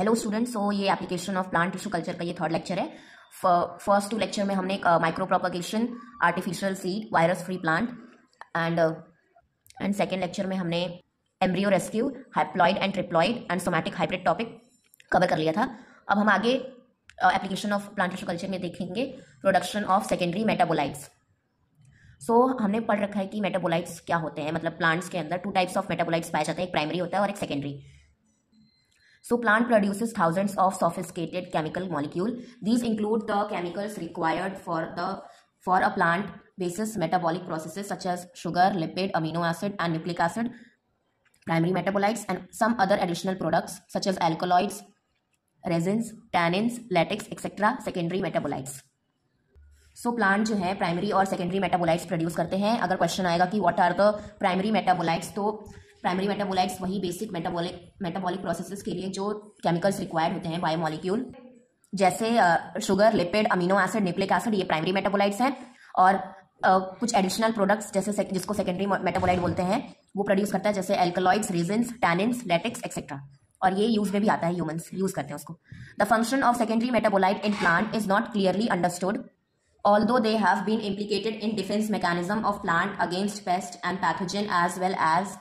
Hello students, सो ये application of plant tissue culture का ये थर्ड लेक्चर है। फर्स्ट टू लेक्चर में हमने micro propagation, artificial seed, virus free plant and second lecture में हमने embryo rescue, haploid and triploid and somatic hybrid topic cover कर लिया था। अब हम आगे application of plant tissue culture में देखेंगे प्रोडक्शन ऑफ सेकेंडरी मेटाबोलाइट्स। सो हमने पढ़ रखा है कि मेटाबोलाइट्स क्या होते हैं, मतलब प्लांट्स के अंदर टू टाइप्स ऑफ मेटाबोलाइट्स पाए जाते हैं, एक प्राइमरी होता है और एक secondary. So plant produces thousands of sophisticated chemical molecule. These include the chemicals required for a plant basis metabolic processes such as sugar, lipid, amino acid, and nucleic acid, primary metabolites, and some other additional products such as alkaloids, resins, tannins, latex, etc. secondary metabolites. So plant जो है primary और secondary metabolites produce करते हैं। अगर question आएगा कि what are the primary metabolites, तो primary metabolites वही बेसिक मेटाबॉलिक प्रोसेसेस के लिए जो केमिकल्स रिक्वायर्ड होते हैं बायोमोलिक्यूल, जैसे sugar, lipid, amino acid, nucleic acid, ये प्राइमरी मेटाबोलाइट्स हैं। और कुछ एडिशनल प्रोडक्ट्स जैसे जिसको सेकेंडरी मेटाबोलाइट बोलते हैं वो प्रोड्यूस करता है, जैसे alkaloids, resins, tannins, latex etcetera. और ये यूज में भी आता है, ह्यूमंस यूज करते हैं उसको। The function of secondary metabolite in plant is not clearly understood, although they have been implicated in defense mechanism of plant against pest and pathogen as well as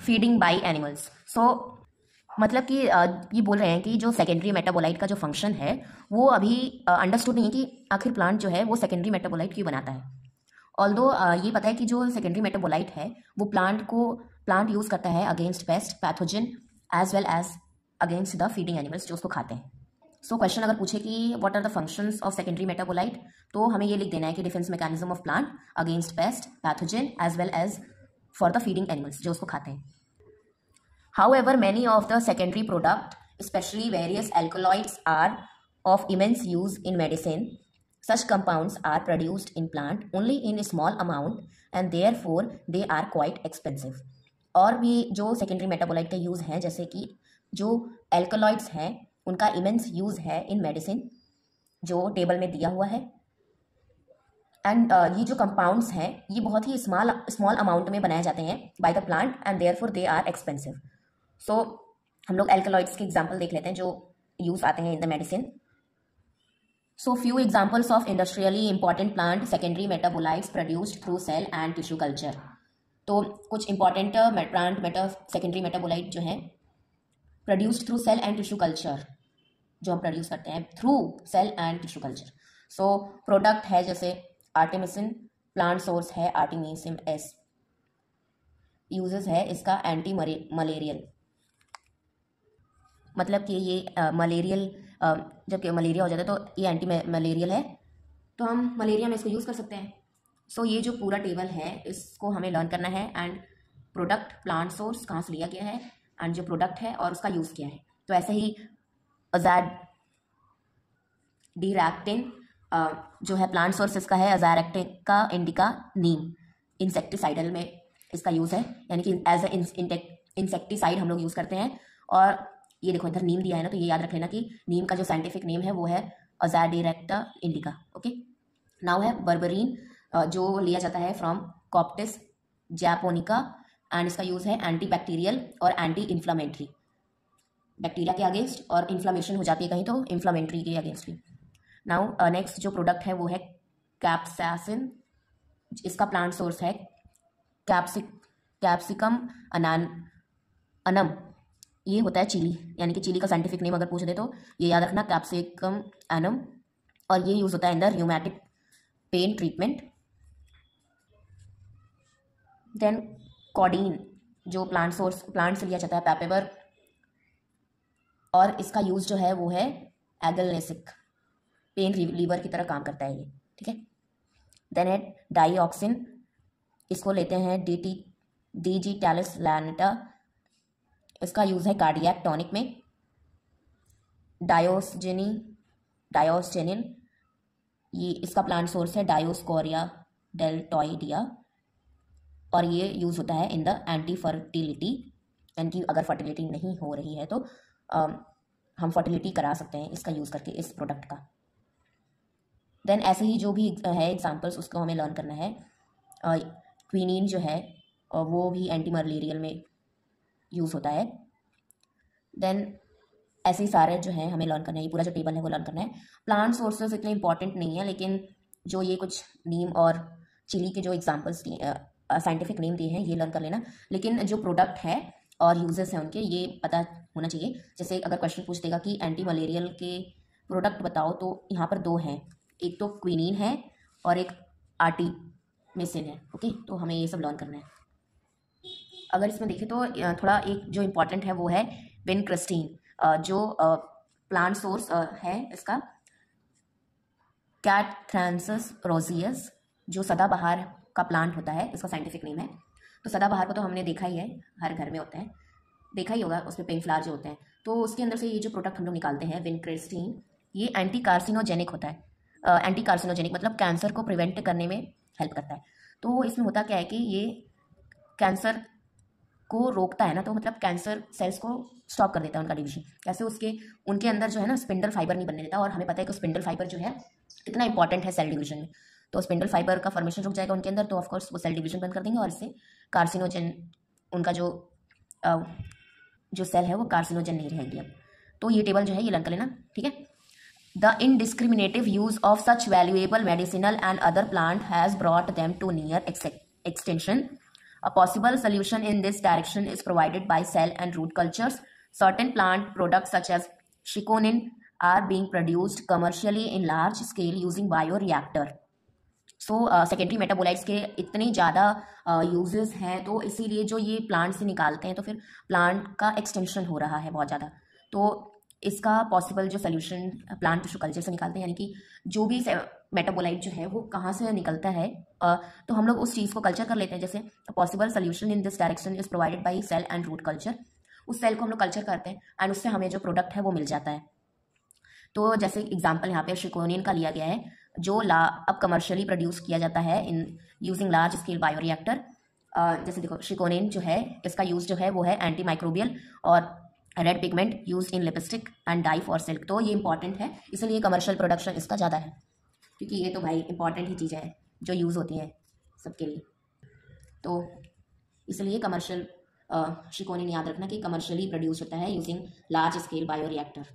feeding by animals. So मतलब कि ये बोल रहे हैं कि जो secondary metabolite का जो फंक्शन है वो अभी अंडरस्टूड नहीं है कि आखिर प्लांट जो है वो सेकेंडरी मेटाबोलाइट क्यों बनाता है। ऑल्दो ये पता है कि जो सेकेंडरी मेटाबोलाइट है वो प्लांट यूज़ करता है against pest, pathogen as well as against the feeding animals जो उसको खाते हैं। सो क्वेश्चन अगर पूछे कि what are the functions of secondary metabolite, तो हमें ये लिख देना है कि defence mechanism of plant against pest, pathogen as well as for the feeding animals जो उसको खाते हैं। However many of the secondary product specially various alkaloids are of immense use in medicine. Such compounds are produced in plant only in a small amount and therefore they are quite expensive. और भी जो secondary metabolite का use है, जैसे कि जो alkaloids हैं उनका इमेंस यूज़ है इन मेडिसिन जो टेबल में दिया हुआ है। एंड ये जो कंपाउंड्स हैं ये बहुत ही स्मॉल अमाउंट में बनाए जाते हैं by the plant and therefore they are expensive. So हम लोग एल्कलॉइड्स के एग्जांपल देख लेते हैं जो यूज़ आते हैं in the medicine. So few examples of industrially important plant secondary metabolites produced through cell and tissue culture. तो कुछ इंपॉर्टेंट प्लांट सेकेंडरी मेटाबोलाइट जो हैं produced through cell and tissue culture, जो हम प्रोड्यूस करते हैं through cell and tissue culture. So product है जैसे आर्टेमिसिन, प्लांट सोर्स है आर्टेमिसिन एस, यूजेस है इसका एंटी मलेरियल, मतलब कि ये मलेरियल जब मलेरिया हो जाता है तो ये एंटी मलेरियल है, तो हम मलेरिया में इसको यूज़ कर सकते हैं। सो ये जो पूरा टेबल है इसको हमें लर्न करना है एंड प्रोडक्ट, प्लांट सोर्स कहाँ से लिया गया है एंड जो प्रोडक्ट है और उसका यूज़ किया है। तो ऐसे ही अज़ाडिरैक्टिन जो है प्लांट सोर्स इसका है, अज़ाडिरैक्टिन का इंडिका नीम इंसेक्टिसाइडल में इसका यूज़ है, यानी कि एज ए इंसेक्टिसाइड हम लोग यूज़ करते हैं। और ये देखो इधर नीम दिया है ना, तो ये याद रख लेना कि नीम का जो साइंटिफिक नेम है वो है अज़ाडिरैक्टा इंडिका। ओके, नाउ है बर्बरीन जो लिया जाता है फ्रॉम कॉप्टिस जैपोनिका एंड इसका यूज़ है एंटी बैक्टीरियल और एंटी इन्फ्लामेटरी, बैक्टीरिया के अगेंस्ट, और इन्फ्लामेशन हो जाती है कहीं तो इन्फ्लामेटरी के अगेंस्ट भी। नाउ नेक्स्ट जो प्रोडक्ट है वो है कैप्सासिन, इसका प्लांट सोर्स है कैप्सिकम अनम, ये होता है चिली, यानी कि चिली का साइंटिफिक नेम अगर पूछ दे तो ये याद रखना कैप्सिकम एनम, और ये यूज़ होता है in the rheumatic pain treatment. Then codeine जो प्लांट से लिया जाता है पैपेवर, और इसका यूज़ जो है वो है एगलनेसिक, पेन रिलीवर की तरह काम करता है ये, ठीक है। देन है डाईऑक्सिन, इसको लेते हैं डिजिटैलिस, इसका यूज़ है कार्डियक टॉनिक में। डायोस्जेनिन, ये इसका प्लांट सोर्स है डायोस्कोरिया डेल्टॉइडिया, और ये यूज़ होता है इन द एंटी फर्टिलिटी, यानी कि अगर फर्टिलिटी नहीं हो रही है तो हम फर्टिलिटी करा सकते हैं इसका यूज़ करके, इस प्रोडक्ट का। देन ऐसे ही जो भी है एग्जांपल्स उसको हमें लर्न करना है। क्विनीन जो है वो भी एंटी मलेरियल में यूज़ होता है। देन ऐसे ही सारे जो है हमें लर्न करना है, ये पूरा जो टेबल है वो लर्न करना है। प्लांट सोर्सेज इतने इंपॉर्टेंट नहीं है, लेकिन जो ये कुछ नीम और चिली के जो एग्जाम्पल्स साइंटिफिक नेम दिए हैं ये लर्न कर लेना। लेकिन जो प्रोडक्ट है और यूजेस हैं उनके ये पता होना चाहिए। जैसे अगर क्वेश्चन पूछ देगा कि एंटी मलेरियल के प्रोडक्ट बताओ, तो यहाँ पर दो हैं, एक तो क्विनीन है और एक आर्टिमिसिन है। ओके, तो हमें ये सब लर्न करना है। अगर इसमें देखें तो थोड़ा एक जो इम्पॉर्टेंट है वो है विनक्रिस्टीन, जो प्लांट सोर्स है इसका कैटथ्रैंसस रोजियस, जो सदाबहार का प्लांट होता है, इसका साइंटिफिक नेम है। तो सदाबहार को तो हमने देखा ही है, हर घर में होता है, देखा ही होगा, उसमें पिंक फ्लावर जो होते हैं। तो उसके अंदर से ये जो प्रोडक्ट हम लोग निकालते हैं विनक्रिस्टीन, ये एंटी कार्सिनोजेनिक होता है। एंटी कार्सिनोजेनिक मतलब कैंसर को प्रिवेंट करने में हेल्प करता है। तो इसमें होता क्या है कि ये कैंसर को रोकता है ना, तो मतलब कैंसर सेल्स को स्टॉप कर देता है उनका डिवीजन। कैसे? उनके अंदर जो है ना स्पिंडल फाइबर नहीं बनने देता, और हमें पता है कि स्पिंडल फाइबर जो है इतना इंपॉर्टेंट है सेल डिवीजन में। तो स्पिंडल फाइबर का फॉर्मेशन रुक जाएगा उनके अंदर, तो ऑफकोर्स वो सेल डिवीजन बंद कर देंगे, और इससे कार्सिनोजन उनका जो सेल है वो कार्सिनोजन नहीं रहेगी अब। तो ये टेबल जो है ये लर्न कर लेना, ठीक है। The indiscriminative use of such valuable medicinal and other plant has brought them to near extension. A possible solution in this direction is provided by cell and root cultures. Certain plant products such as chiconin are being produced commercially in large scale using bioreactor. So secondary metabolites के इतने ज़्यादा uses हैं, तो इसीलिए जो ये plant से निकालते हैं तो फिर प्लांट का एक्सटेंशन हो रहा है बहुत ज़्यादा। तो इसका पॉसिबल जो सोल्यूशन प्लांट टिश्यू कल्चर से निकालते हैं, यानी कि जो भी मेटाबोलाइट जो है वो कहाँ से निकलता है, तो हम लोग उस चीज़ को कल्चर कर लेते हैं। जैसे possible solution in this direction is provided by cell and root culture. उस सेल को हम लोग कल्चर करते हैं एंड उससे हमें जो प्रोडक्ट है वो मिल जाता है। तो जैसे एग्जाम्पल यहाँ पे शिकोनिन का लिया गया है, जो अब कमर्शियली प्रोड्यूस किया जाता है in using large scale bioreactor. जैसे देखो शिकोनिन जो है इसका यूज़ जो है वो है एंटी माइक्रोबियल और red pigment use in lipstick and dye for silk. तो ये इंपॉर्टेंट है, इसलिए कमर्शियल प्रोडक्शन इसका ज़्यादा है, क्योंकि ये तो भाई इंपॉर्टेंट ही चीज़ें हैं जो यूज़ होती हैं सबके लिए। तो इसलिए कमर्शियल शिकोनिन याद रखना कि कमर्शियली प्रोड्यूस होता है यूजिंग लार्ज स्केल बायोरिएक्टर।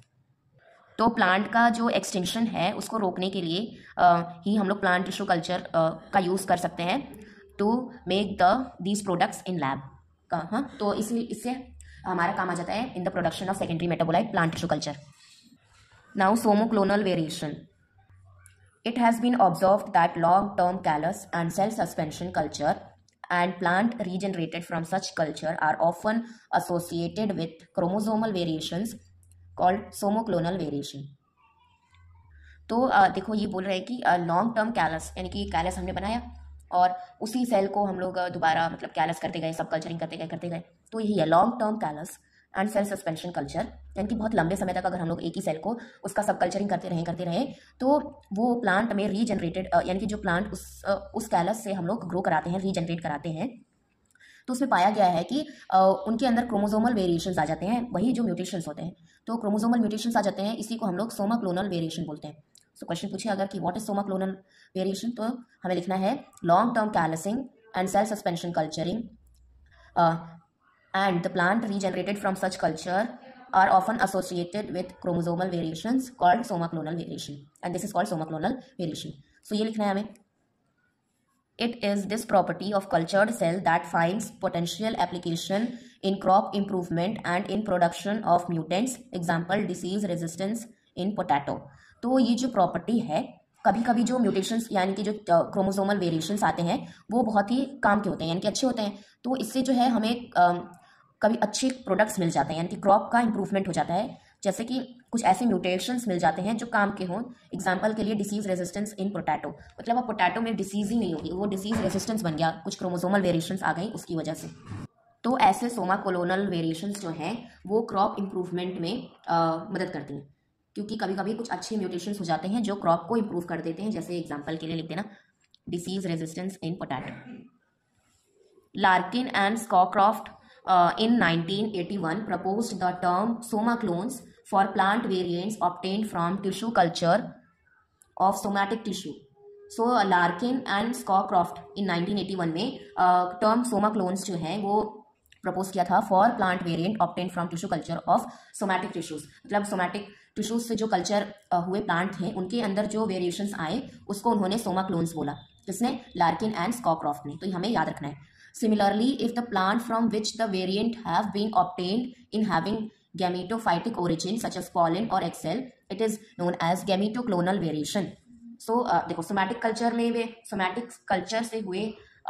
तो प्लांट का जो एक्सटेंशन है उसको रोकने के लिए ही हम लोग प्लांट टिश्यू कल्चर का यूज़ कर सकते हैं to make these products in lab का। हाँ, तो इससे हमारा काम आ जाता है in the production of secondary metabolite plant tissue culture. Now somaclonal variation. It has been observed that long-term callus and cell suspension culture and plant regenerated from such culture are often associated with chromosomal variations called somoclonal variation. तो देखो ये बोल रहे हैं कि long term callus, यानी कि callus हमने बनाया और उसी सेल को हम लोग दोबारा मतलब कैलस करते गए, सब कल्चरिंग करते गए। तो यही है long term callus and cell suspension culture, यानी कि बहुत लंबे समय तक अगर हम लोग एक ही सेल को उसका सब कल्चरिंग करते रहे तो वो प्लांट में रीजनरेटेड, यानी कि जो प्लांट उस कैलस से हम लोग ग्रो कराते हैं, रीजनरेट कराते हैं, तो उसमें पाया गया है कि उनके अंदर क्रोमोसोमल वेरिएशंस आ जाते हैं, वही जो म्यूटेशंस होते हैं। तो क्रोमोसोमल म्यूटेशंस आ जाते हैं, इसी को हम लोग सोमाक्लोनल वेरिएशन बोलते हैं। सो क्वेश्चन पूछे अगर कि व्हाट इज सोमाक्लोनल वेरिएशन, तो हमें लिखना है long term callusing and cell suspension culturing and the plant regenerated from such culture are often associated with chromosomal variations called somaclonal variation, and this is called somaclonal variation. So ये लिखना है हमें, it is this property of cultured cell that finds potential application in crop improvement and in production of mutants, example disease resistance in potato. तो ये जो property है, कभी कभी जो म्यूटेशंस यानी कि जो क्रोमोसोमल वेरिएशंस आते हैं वो बहुत ही काम के होते हैं, यानी कि अच्छे होते हैं। तो इससे जो है हमें कभी अच्छे प्रोडक्ट्स मिल जाते हैं, यानी कि क्रॉप का इंप्रूवमेंट हो जाता है। जैसे कि कुछ ऐसे म्यूटेशंस मिल जाते हैं जो काम के हों। एग्जांपल के लिए डिसीज रेजिस्टेंस इन पोटैटो, मतलब अब पोटैटो में डिसीज ही नहीं होगी, वो डिसीज रेजिस्टेंस बन गया, कुछ क्रोमोसोमल वेरिएशंस आ गई उसकी वजह से। तो ऐसे सोमाकोलोनल वेरिएशंस जो हैं वो क्रॉप इंप्रूवमेंट में मदद करती हैं, क्योंकि कभी कभी कुछ अच्छे म्यूटेशंस हो जाते हैं जो क्रॉप को इंप्रूव कर देते हैं। जैसे एग्जाम्पल के लिए लिख देना disease resistance in potato. Larkin and Scowcroft in 1981 proposed the term soma clones for plant variants obtained from tissue culture of somatic tissue. So Larkin and Scowcroft in 1981 में term soma clones जो है वो propose किया था for plant variant obtain from tissue culture of somatic tissues, मतलब somatic tissues से जो culture हुए प्लांट थे उनके अंदर जो वेरिएशंस आए उसको उन्होंने सोमा क्लोन्स बोला, जिसने लार्किन एंड स्कॉक्रॉफ्ट ने, तो ये हमें याद रखना है। Similarly if the plant from which the variant have been obtained in having gametophytic origin such as pollen और egg cell, it is known as gametoclonal variation. So देखो सोमैटिक कल्चर में वे सोमैटिक कल्चर से हुए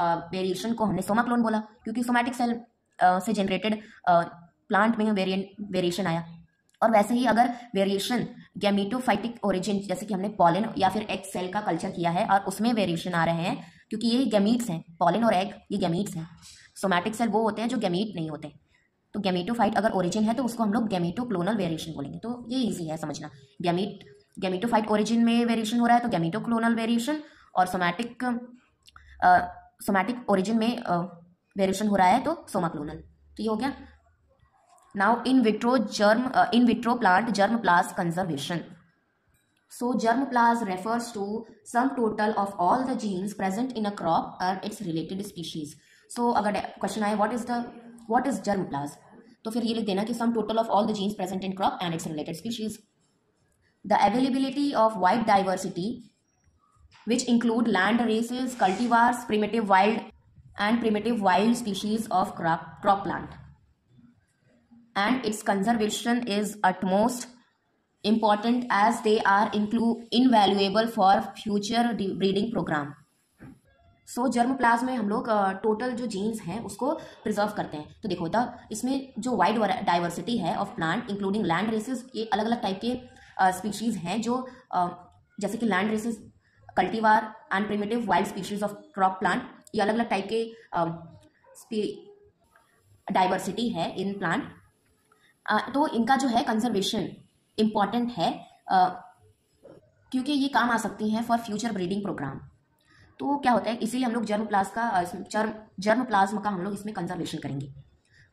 वेरिएशन को हमने Soma clone बोला, क्योंकि somatic cell से जनरेटेड प्लांट में वेरिएशन आया। और वैसे ही अगर वेरिएशन गैमेटोफाइटिक ओरिजिन, जैसे कि हमने पॉलन या फिर एग सेल का कल्चर किया है और उसमें वेरिएशन आ रहे हैं, क्योंकि ये गैमीट्स हैं, पॉलन और एग ये गैमीट्स हैं। सोमैटिक सेल वो होते हैं जो गैमीट नहीं होते, तो गैमेटोफाइट अगर ओरिजिन है तो उसको हम लोग गैमेटोक्लोनल वेरिएशन बोलेंगे। तो ये ईजी है समझना, गैमेटोफाइट ओरिजिन में वेरिएशन हो रहा है तो गैमेटोक्लोनल वेरिएशन, और सोमैटिक ओरिजिन में वेरिएशन हो रहा है तो सोमाक्लोनल। तो ये हो गया। Now in vitro plant germplasm conservation. So germplasm refers to sum total of all the genes present in a crop and its related species. So अगर क्वेश्चन आए what is germplasm, तो फिर ये लिख देना कि sum total of all the genes present in crop and its related species. The availability of wide diversity, which include land races, cultivars, primitive wild species of crop plant, and its conservation is utmost important as they are invaluable for future breeding program. So germplasm में हम लोग total जो jeans हैं उसको preserve करते हैं। तो देखो इसमें जो वाइड डाइवर्सिटी है of plant including land races, ये अलग अलग टाइप के स्पीशीज हैं जो जैसे कि land races, cultivar and primitive wild species of crop plant, ये अलग अलग टाइप के डाइवर्सिटी है इन प्लांट। तो इनका जो है कंजर्वेशन इम्पॉर्टेंट है क्योंकि ये काम आ सकती हैं फॉर फ्यूचर ब्रीडिंग प्रोग्राम। तो क्या होता है, इसीलिए हम लोग जर्मप्लाज्म का हम लोग इसमें कंजर्वेशन करेंगे।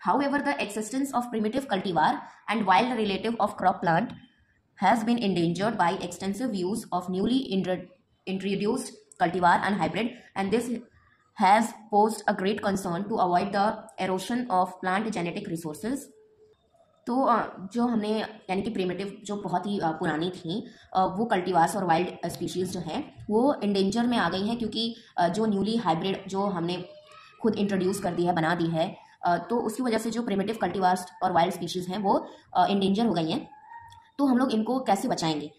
However the existence of primitive cultivar and wild relative of crop plant has been endangered by extensive use of newly introduced cultivar and hybrid, and this has posed a great concern to avoid the erosion of plant genetic resources. तो जो हमने यानी कि primitive जो बहुत ही पुरानी थी वो कल्टीवार्स और वाइल्ड स्पीशीज़ जो हैं वो इंडेंजर में आ गई हैं, क्योंकि जो न्यूली हाइब्रिड जो हमने खुद इंट्रोड्यूस कर दी है, बना दी है, तो उसकी वजह से जो प्रिमिटिव कल्टीवार्स और वाइल्ड स्पीशीज़ हैं वो इंडेंजर हो गई हैं। तो हम लोग इनको कैसे बचाएंगे?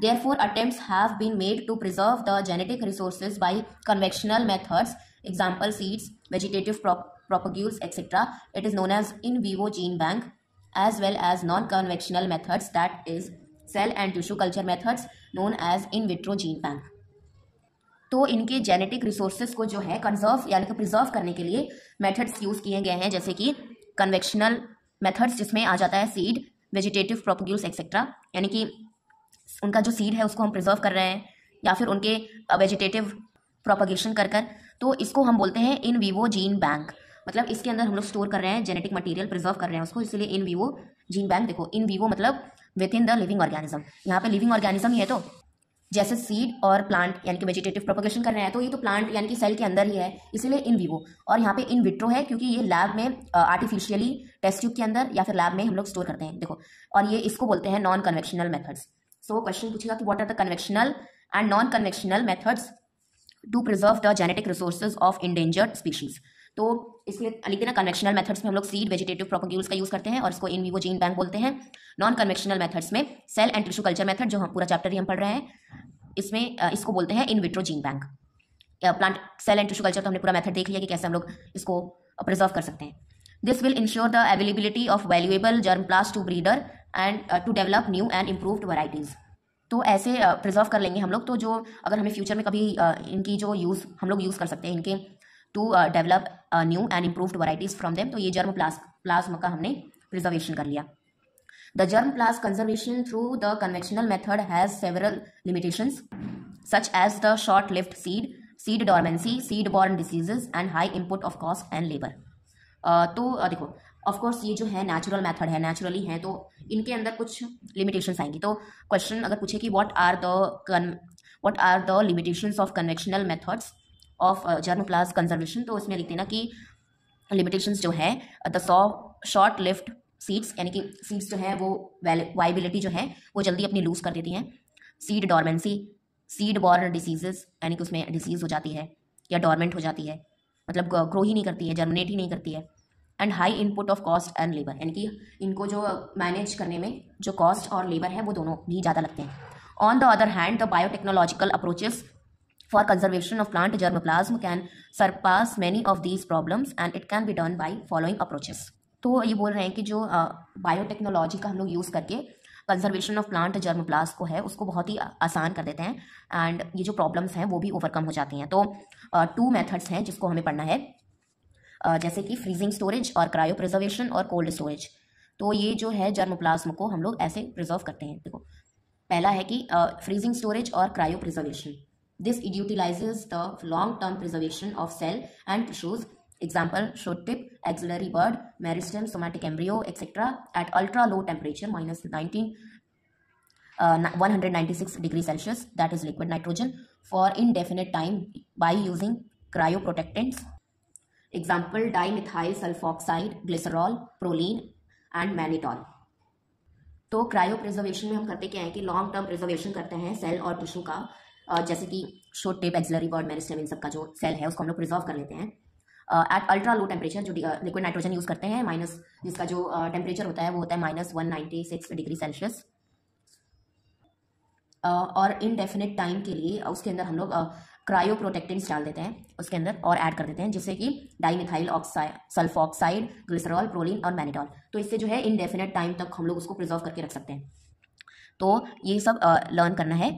Therefore, attempts have been made to preserve the genetic resources by conventional methods, example seeds, vegetative propagules, etc. It is known as in vivo gene bank, as well as non-conventional methods, that is cell and tissue culture methods known as in vitro gene bank. तो इनके genetic resources को जो है conserve यानी कि preserve करने के लिए मेथड्स यूज़ किए गए हैं, जैसे कि कन्वेक्शनल मेथड्स जिसमें आ जाता है सीड, वेजिटेटिव प्रोपग्यूल्स एक्सेट्रा, यानी कि उनका जो सीड है उसको हम प्रिजर्व कर रहे हैं, या फिर उनके वेजिटेटिव प्रोपगेशन कर कर, तो इसको हम बोलते हैं इन वीवो जीन बैंक। मतलब इसके अंदर हम लोग स्टोर कर रहे हैं जेनेटिक मटेरियल, प्रिजर्व कर रहे हैं उसको, इसलिए इन वीवो जीन बैंक। देखो इन वीवो मतलब with in the living organism, यहाँ पे लिविंग ऑर्गेनिज्म ही है, तो जैसे सीड और प्लांट यानी कि वेजिटेटिव प्रोपगेशन कर रहे हैं तो ये तो प्लांट यानी कि सेल के अंदर ही है, इसलिए इन वीवो। और यहाँ पे इन विट्रो है क्योंकि ये लैब में आर्टिफिशियली टेस्ट ट्यूब के अंदर या फिर लैब में हम लोग स्टोर करते हैं। देखो, और ये इसको बोलते हैं non conventional methods. So question पूछेगा कि what are the conventional and non conventional methods to preserve the genetic resources of endangered species. तो इसलिए लिख देना कन्वेक्शनल मेथड्स में हम लोग सीड, वेजिटेटिव प्रोपग्यूल्स का यूज़ करते हैं और इसको इन वीवो जीन बैंक बोलते हैं। नॉन कन्वेक्शनल मेथड्स में cell and tissue culture method, जो हम पूरा चैप्टर ही हम पढ़ रहे हैं, इसमें इसको बोलते हैं in vitro gene bank. Plant cell and tissue culture तो हमने पूरा मेथड देख लिया कि कैसे हम लोग इसको प्रिजर्व कर सकते हैं। This will ensure the availability of valuable germplasm to breeder and to develop new and improved varieties. तो ऐसे प्रिजर्व कर लेंगे हम लोग, तो जो अगर हमें फ्यूचर में कभी इनकी जो यूज़ हम लोग यूज़ कर सकते हैं इनके to develop new and improved varieties from them. तो ये जर्मप्लाज्म का हमने प्रिजर्वेशन कर लिया। The germplasm conservation through the conventional method has several limitations, such as the short-lived seed dormancy, seed-borne diseases, and high input of cost and labor. तो देखो, of course ये जो है नेचुरल मेथड है, नेचुरली है, तो इनके अंदर कुछ लिमिटेशंस आएंगी। तो क्वेश्चन अगर पूछे कि what are the limitations of conventional methods of germplasm conservation, तो इसमें लिख देना कि लिमिटेशंस जो है, द शॉर्ट लिफ्ट सीड्स, यानी कि सीड्स जो है वो वाइबिलिटी जो है वो जल्दी अपनी लूज कर देती हैं। Seed dormancy, seed born diseases, यानी कि उसमें डिसीज़ हो जाती है या डॉर्मेंट हो जाती है, मतलब ग्रो ही नहीं करती है, जर्मिनेट ही नहीं करती है। And high input of cost and labour, यानी कि इनको जो मैनेज करने में जो कॉस्ट और लेबर है वो दोनों भी ज़्यादा लगते हैं। On the other hand, the biotechnological approaches for conservation of plant germplasm can surpass many of these problems and it can be done by following approaches। तो ये बोल रहे हैं कि जो बायोटेक्नोलॉजी का हम लोग यूज़ करके कंजर्वेशन ऑफ प्लांट जर्मप्लाज्म को है उसको बहुत ही आसान कर देते हैं एंड ये जो प्रॉब्लम्स हैं वो भी ओवरकम हो जाती हैं। तो 2 मेथड्स हैं जिसको हमें पढ़ना है, जैसे कि फ्रीजिंग स्टोरेज और क्रायो प्रिजर्वेशन और कोल्ड स्टोरेज। तो ये जो है जर्मप्लाज्म को हम लोग ऐसे प्रिजर्व करते हैं। देखो, पहला है कि फ्रीजिंग स्टोरेज और cryo preservation. This utilizes the long-term preservation of cell and tissues, example shoot tip, axillary bud, meristem, somatic embryo, etc. at ultra low temperature -196 degrees Celsius, that is liquid nitrogen, for indefinite time by using cryoprotectants, example dimethyl sulfoxide, glycerol, proline and mannitol। तो cryo preservation में हम करते क्या है कि long term preservation करते हैं cell और टिश्यू का, जैसे कि short tip, axillary bird, meristem, इन सब का जो सेल है उसको हम लोग प्रिजर्व कर लेते हैं एट अल्ट्रा लो टेम्परेचर। जो लिक्विड नाइट्रोजन यूज़ करते हैं जिसका जो टेम्परेचर होता है वो होता है -196 डिग्री सेल्सियस। और इनडेफिनिट टाइम के लिए उसके अंदर हम लोग क्रायो प्रोटेक्टेंट्स डाल देते हैं उसके अंदर और ऐड कर देते हैं, जिससे कि डाइमिथाइल सल्फॉक्साइड, ग्लिसरॉल, प्रोलिन और मैनिटॉल। तो इससे जो है इनडेफिनेट टाइम तक हम लोग उसको प्रिजर्व करके रख सकते हैं। तो ये सब लर्न करना है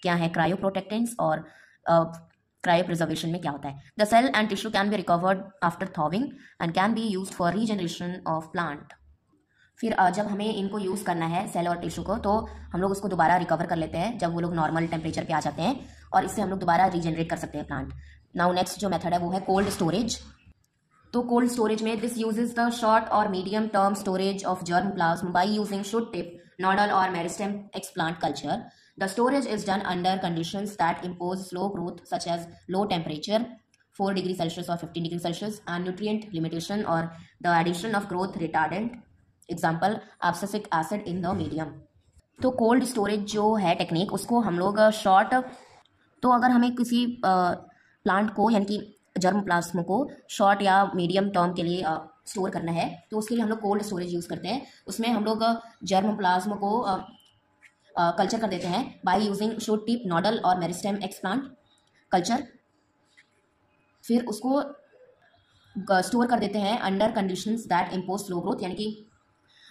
क्या है क्रायो प्रोटेक्टेंट्स और क्रायो प्रिजर्वेशन में क्या होता है। The cell and tissue can be recovered after thawing and can be used for regeneration of plant. फिर जब हमें इनको यूज़ करना है सेल और टिश्यू को, तो हम लोग उसको दोबारा रिकवर कर लेते हैं जब वो लोग नॉर्मल टेम्परेचर पे आ जाते हैं, और इससे हम लोग दोबारा रीजनरेट कर सकते हैं प्लांट। नाउ नेक्स्ट जो मेथड है वो है कोल्ड स्टोरेज। तो कोल्ड स्टोरेज में दिस यूजेज द शॉर्ट और medium term storage of germplasm by using shoot tip, nodal और meristem explant culture. The storage is done under conditions that impose slow growth such as low temperature, 4 degrees Celsius or 15 degrees Celsius, and nutrient limitation or the addition of growth retardant, example abscisic acid in the medium। तो cold storage जो है technique उसको हम लोग short, तो अगर हमें किसी प्लांट को यानी कि जर्मप्लाज्म को शॉर्ट या मीडियम टर्म के लिए स्टोर करना है तो उसके लिए हम लोग कोल्ड स्टोरेज यूज़ करते हैं। उसमें हम लोग जर्मप्लाज्म को कल्चर कर देते हैं bye using shoot tip, nodal और मेरिस्टेम एक्सप्लांट कल्चर। फिर उसको स्टोर कर देते हैं under conditions that impose slow growth, यानी कि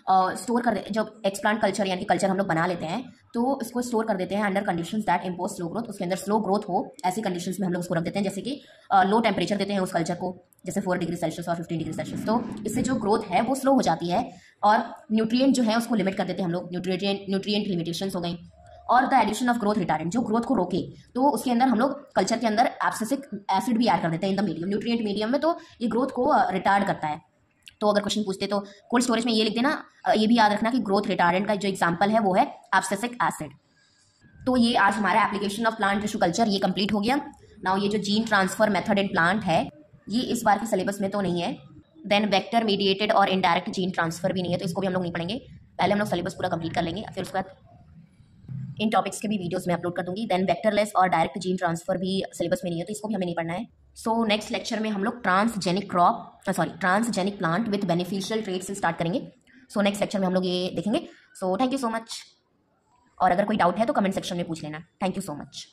स्टोर कर जब एक्सप्लांट कल्चर यानी कि कल्चर हम लोग बना लेते हैं तो इसको स्टोर कर देते हैं under conditions that impose slow growth. उसके अंदर स्लो ग्रोथ हो ऐसी कंडीशंस में हम लोग उसको रख देते हैं, जैसे कि लो टेम्परेचर देते हैं उस कल्चर को, जैसे 4 डिग्री सेल्सियस और 15 डिग्री सेल्सियस। तो इससे जो ग्रोथ है वो स्लो हो जाती है और न्यूट्रिएंट जो है उसको लिमिट कर देते हैं हम लोग, न्यूट्रिएंट लिमिटेशंस हो गई। और the addition of growth retardant, जो ग्रोथ को रोके, तो उसके अंदर हम लोग कल्चर के अंदर एब्सिसिक एसिड भी ऐड कर देते हैं in the medium, nutrient medium में, तो ये ग्रोथ को रिटार्ड करता है। तो अगर क्वेश्चन पूछते तो कोल्ड स्टोरेज में ये लिख देना, ये भी याद रखना कि ग्रोथ रिटार्डेंट का जो एग्जांपल है वो है एब्सिसिक एसिड। तो ये आज हमारा application of plant tissue culture ये कंप्लीट हो गया। नाउ ये जो gene transfer method in plant है ये इस बार के सिलेबस में तो नहीं है। देन वेक्टर मीडिएटेड और इनडायरेक्ट जीन ट्रांसफर भी नहीं है, तो इसको भी हम लोग नहीं पढ़ेंगे। पहले हम लोग सिलेबस पूरा कंप्लीट कर लेंगे, फिर उसके बाद इन टॉपिक्स के भी वीडियोस में अपलोड कर दूंगी। देन वेक्टरलेस और डायरेक्ट जीन ट्रांसफर भी सिलेबस में नहीं है, तो इसको भी हमें नहीं पढ़ना है। सो नेक्स्ट लेक्चर में हम लोग transgenic plant with beneficial traits से स्टार्ट करेंगे। सो नेक्स्ट लेक्चर में हम लोग ये देखेंगे। So thank you so much, और अगर कोई डाउट है तो कमेंट सेक्शन में पूछ लेना। Thank you so much.